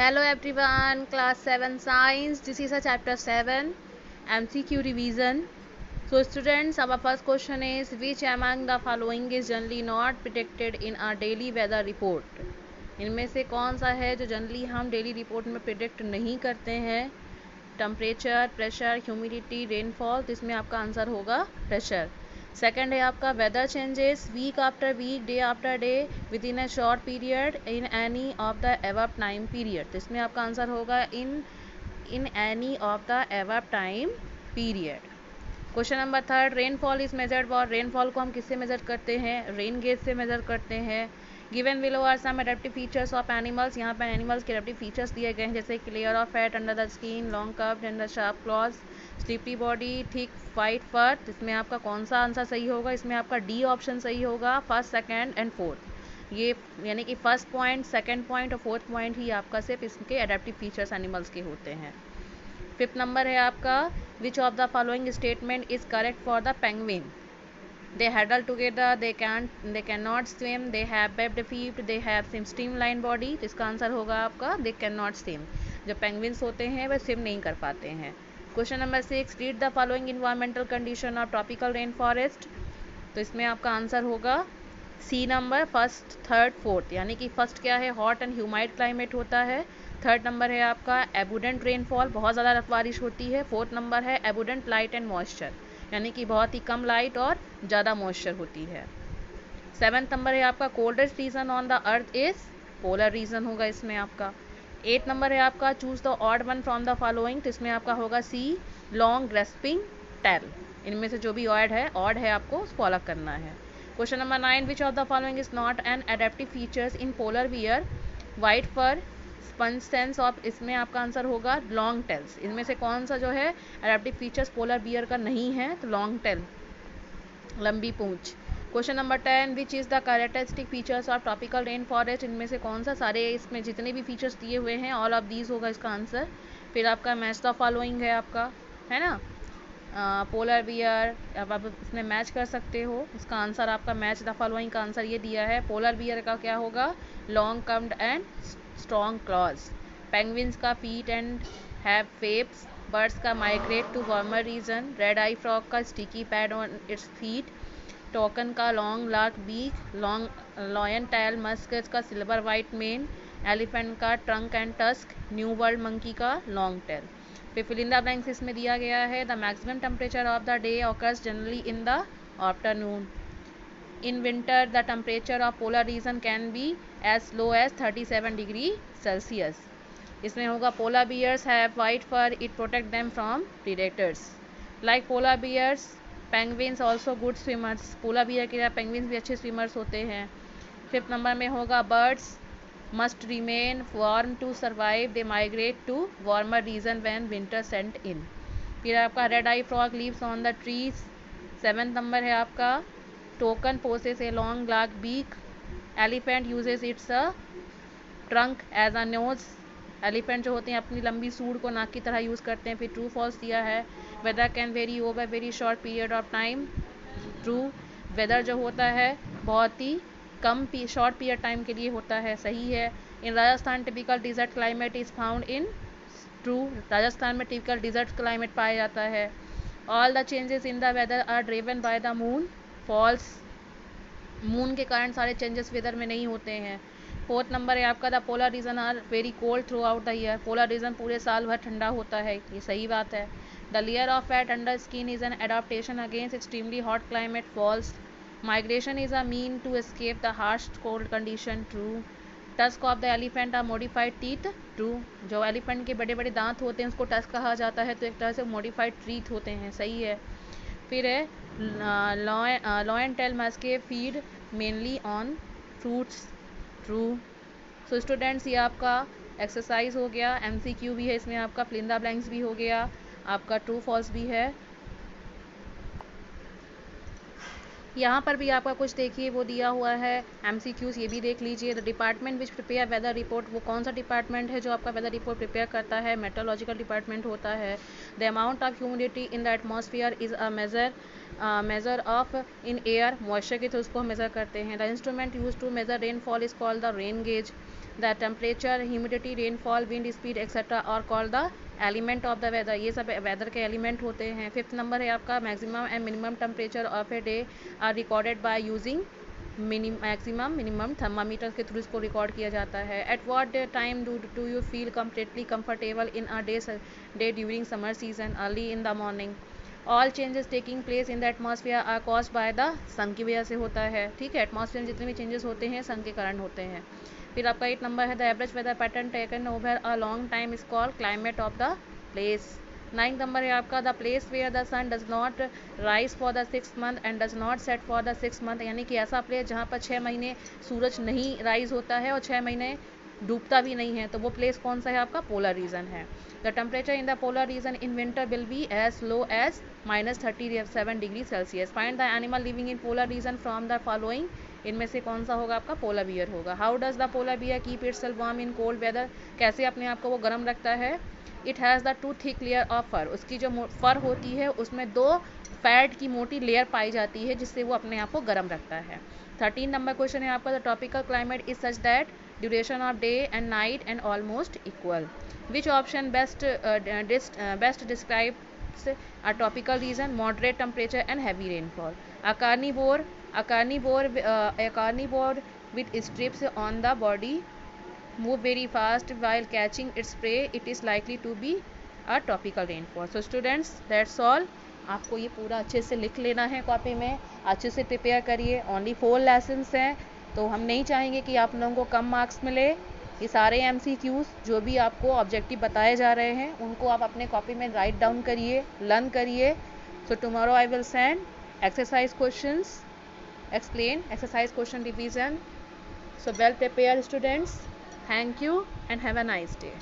Hello everyone, class 7 science. This is a chapter 7 MCQ revision. So students, our first question is which among the following is generally not predicted in our daily weather report? इनमें से कौन सा है जो generally हम daily report में predict नहीं करते हैं? Temperature, pressure, humidity, rainfall. तो इसमें आपका आंसर होगा प्रेशर। सेकंड है आपका weather changes week after week, day after day, within a short period in any of the above time period. तो इसमें आपका आंसर होगा in any of the above time period. Question number third, rainfall is measured for. Rainfall को हम किससे major करते हैं? Rain gauge से मेजर करते हैं। Given below are some adaptive features of animals. यहाँ पर एनिमल्स के एडेप्टिव फीचर्स दिए गए हैं, जैसे कि layer of fat under the skin, long curved and the sharp claws, sleepy body, thick white fur. इसमें आपका कौन सा आंसर सही होगा? इसमें आपका डी ऑप्शन सही होगा, फर्स्ट, सेकेंड एंड फोर्थ। ये यानी कि फर्स्ट पॉइंट, सेकेंड पॉइंट और फोर्थ पॉइंट ही आपका सिर्फ इसके एडेप्टिव फीचर्स एनिमल्स के होते हैं। फिफ्थ नंबर है आपका विच of the following statement is correct for the penguin? They huddle together, they cannot swim, they have webbed feet, they have streamlined body। तो इसका आंसर होगा आपका they cannot swim। जो पेंगुइन्स होते हैं वह स्विम नहीं कर पाते हैं। Question number 6, read the following environmental condition of tropical rain forest. तो इसमें आपका आंसर होगा C number, first, third, fourth. यानी कि फर्स्ट क्या है? हॉट एंड ह्यूमाइड क्लाइमेट होता है। थर्ड नंबर है आपका एबुडेंट रेनफॉल, बहुत ज़्यादा बारिश होती है। फोर्थ नंबर है एबुडेंट लाइट एंड मॉइस्चर, यानी कि बहुत ही कम लाइट और ज़्यादा मॉइस्चर होती है। सेवन्थ नंबर है आपका coldest region on the earth is polar region होगा इसमें आपका। एट नंबर है आपका choose the odd one from the following. तो इसमें आपका होगा सी, लॉन्ग ग्रेस्पिंग टेल। इनमें से जो भी ऑड है आपको उसको अलग करना है। Question number 9, which of the following is not an adaptive features in polar wear, white fur, sponge sense of. इसमें आपका आंसर होगा लॉन्ग टेल्स। इनमें से कौन सा जो है एडेप्टिव फीचर्स पोलर बियर का नहीं है? तो लॉन्ग टेल, लंबी पूंछ। Question number 10, which is the characteristic features of tropical rain forest. इनमें से कौन सा, सारे इसमें जितने भी फीचर्स दिए हुए हैं ऑल ऑफ दीज होगा इसका आंसर। फिर आपका मैच द फॉलोइंग है आपका, है ना, पोलर बियर। अब आप इसमें मैच कर सकते हो। इसका आंसर आपका मैच द फॉलोइंग का आंसर ये दिया है। पोलर बियर का क्या होगा? Long curved and strong claws. Penguins का feet and have webs. Birds का migrate to warmer region. Red eye frog का sticky pad on its feet. Toucan का long large beak. Long lion tail macaques का silver white mane. Elephant का trunk and tusk. New world monkey का long tail. फिर fill in the blanks इसमें दिया गया है the maximum temperature of the day occurs generally in the afternoon. In winter the temperature of polar region can be as low as 37 degree Celsius. इसमें होगा polar bears have white fur, it protect them from predators. Like polar bears penguins also good swimmers. Polar bear के penguins भी अच्छे swimmers होते हैं। Fifth number में होगा birds must remain warm to survive, they migrate to warmer region when winter set in। फिर आपका red eye frog lives on the trees। Seventh number है आपका toucan possess a long large beak. Elephant uses its a trunk as a nose. Elephant जो होते हैं अपनी लंबी सूंड को नाक की तरह यूज़ करते हैं। फिर ट्रू फॉल्स दिया है। Weather can vary over very short period of time. True, weather जो होता है बहुत ही कम शॉर्ट पीरियड टाइम के लिए होता है, सही है। In Rajasthan typical desert climate is found in. True, Rajasthan में टिपिकल डिजर्ट क्लाइमेट पाया जाता है। All the changes in the weather are driven by the moon. False, moon के कारण सारे चेंजेस वेदर में नहीं होते हैं। फोर्थ नंबर है आपका the polar region are very cold throughout the year. Polar region पूरे साल भर ठंडा होता है, ये सही बात है। The layer of fat under skin is an adaptation against extremely hot climate. False, migration is a mean to escape the harsh cold condition. True, tusk of the elephant are modified teeth. True, जो elephant के बड़े बड़े दांत होते हैं उसको tusk कहा जाता है, तो एक तरह से मॉडिफाइड टीथ होते हैं, सही है। फिर है lion tell Maske feed mainly on fruits. True. So students, ये आपका एक्सरसाइज हो गया, एमसीक्यू भी है इसमें आपका, फिल इन द ब्लैंक्स भी हो गया, आपका ट्रू फॉल्स भी है। यहाँ पर भी आपका कुछ देखिए वो दिया हुआ है एमसीक्यूज, ये भी देख लीजिए। The department which prepare weather report, वो कौन सा डिपार्टमेंट है जो आपका वेदर रिपोर्ट प्रिपेयर करता है? मेट्रोलॉजिकल डिपार्टमेंट होता है। The amount of humidity in the atmosphere is a measure of in air, moisture के थ्रू उसको हम मेज़र करते हैं। The instrument use to measure rainfall is called the rain gauge. The temperature, humidity, rainfall, wind speed etcetera are call the element of the weather, ये सब weather के element होते हैं। 5th नंबर है आपका maximum and minimum temperature of a day are recorded by using maximum minimum thermometer के through इसको record किया जाता है। At what time do you feel completely comfortable in a day during summer season, early in the morning. All changes taking place in the atmosphere are caused by the sun की वजह से होता है, ठीक है। एटमॉस्फेयर में जितने भी चेंजेस होते हैं सन के कारण होते हैं। फिर आपका 8 नंबर है the average weather pattern taken over a long time is called climate of the place. 9 number है आपका the place where the sun does not rise for the 6th month and does not set for the 6th month, यानी कि ऐसा place जहाँ पर 6 महीने सूरज नहीं rise होता है और 6 महीने डूबता भी नहीं है, तो वो प्लेस कौन सा है आपका, पोलर रीजन है। The temperature in the polar region in winter will be as low as -37 degree Celsius. Find the animal living in polar region from the following, इनमें से कौन सा होगा आपका, पोलर बियर होगा। How does the polar bear keep itself warm in cold weather, कैसे अपने आप को वो गर्म रखता है। It has the two thick layer of fur, उसकी जो फर होती है उसमें 2 फैट की मोटी लेयर पाई जाती है जिससे वो अपने आप को गर्म रखता है। 13 नंबर क्वेश्चन है आपका the tropical climate is such that duration of day and night and almost equal. Which option best describes a tropical region, moderate temperature and heavy rainfall. A carnivore with strips on the body move very fast while catching its prey, it is likely to be a tropical rainfall. So students, that's all. आपको ये पूरा अच्छे से लिख लेना है copy में, अच्छे से प्रिपेयर करिए। ओनली 4 लेसन्स हैं, तो हम नहीं चाहेंगे कि आप लोगों को कम मार्क्स मिले। ये सारे MCQs जो भी आपको ऑब्जेक्टिव बताए जा रहे हैं उनको आप अपने कॉपी में राइट डाउन करिए, लर्न करिए। So tomorrow I will send exercise questions, explain exercise question revision. So well prepared students, thank you and have a nice day.